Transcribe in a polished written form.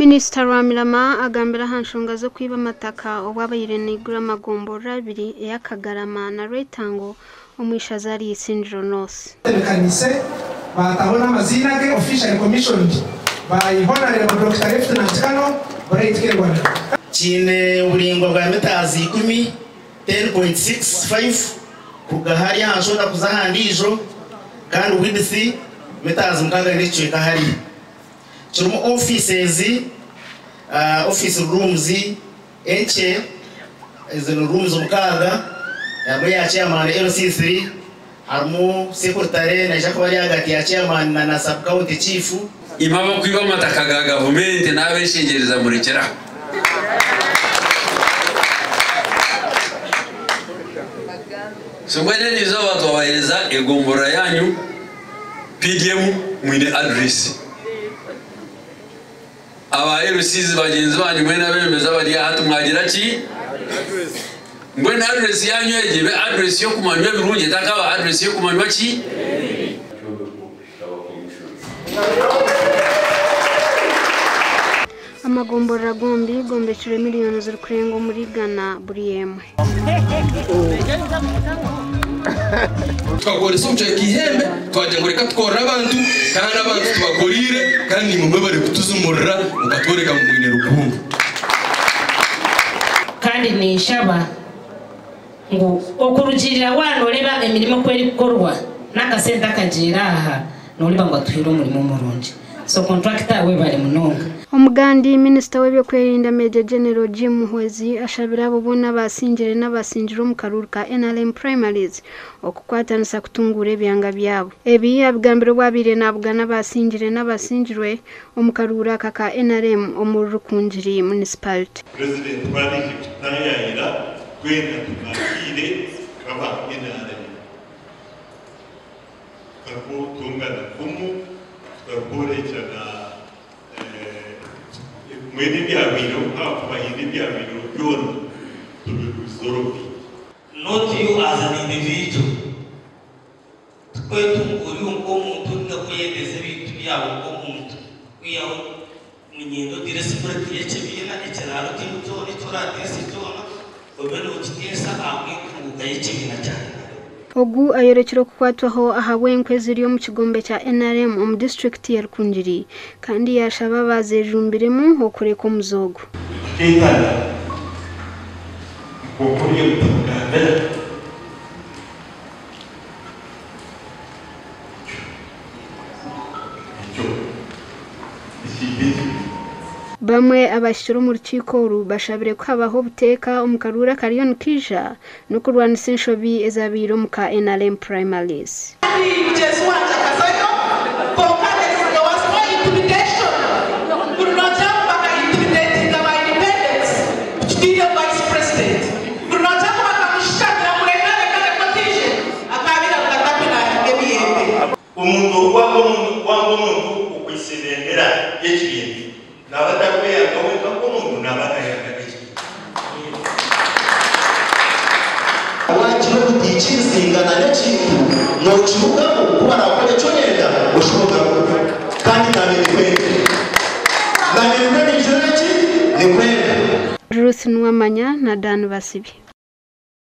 Minisita Rwamirama agambira hanshonga zo kwiba amataka obwabayire n'igura amagombora abiri y'Akagarama na Rwetango umwishaza ari Isindiro North. Kanise batabona amazina ge official commissioned by Honorable Dr. Lieutenant Kano Boreit Rwanda. Chine uburingo bwa metazi 10.65 kugahari hanshonda kuzahandijo kandi widisi metazi mukaga n'icyo kahari. Churumo offices office rooms enche izo rooms mukaga yamwe ya chairman LC3 harimo secretary na jakobari hagati ya chairman na sub county chief impamo kwiba amataka ga government n'abeshengereza murekera Songwene nizo batwabahereza egombora yanyu PDM mwine address aba LCs bagenzi banyu mwena bemeza bari hatu mwagira ki mwena address yanyu egibe address yo kumanywa birunye takaba address yo kumanywa ki Amagombora gombe chure miliyoni ziri kurenga muri Ghana buri yemwe twagora isumje kihembe twaje ngoreka twora abantu kandi abantu tubagorire kandi nimwe bari kutuzumurira ukatworeka mu mwine rukungu kandi nishaba ngo okurugirira wano leba emirimo kweri gukorwa nakasenta kajira aha noliba ngo tuhiro umurimo murunje so contractor we bari munonga Omugandi Minister w'ebyo kwerinda Major General Jim Muhwezi ashabira abo bona basingire n'abasinjiro mu karuru ka NRM primaries okukwatanisa kutungura ebyanga byabo ebi abigambiro bwabire nabugana basingire n'abasinjirwe omukarura kaka NRM omurukunjiri municipality President Bari Kitayira kwenda tunakire kaba NRM kako tungana kumu tukabore cyana mwene byabiro hapo bahindi byabiro yona tubizorofi not you as an individual kwetu uri umuntu ndakuyendeze bitu byabo umuntu uyaho munyendo diresipurati yechebina echararo timutoni toratesi tona obeno ukigesa amwe kugayechebina cyane Ogu ayerekero kukwatwaho ahawenkwe ziri mu kigombe cya NRM mu district ya Rukunjiri kandi yashaba bazejumbiremo okureko muzogo kitana kokuriye mutaganda Bamwe abashiro mu rukiko bashabire kwabaho buteka umukarura Karion Kija no kurwanisa inshobi ezabiro mu ka NRM primaries umuntu wangu ukwisenera yekibindi nabatakwera kaweka komuntu nabatayakadiki wakiro kutichizingana nekintu no chuka kubara kole chonyenda ushoboka kandi nabiri kwenda ni Ruth Nwamanya na Dan Basibi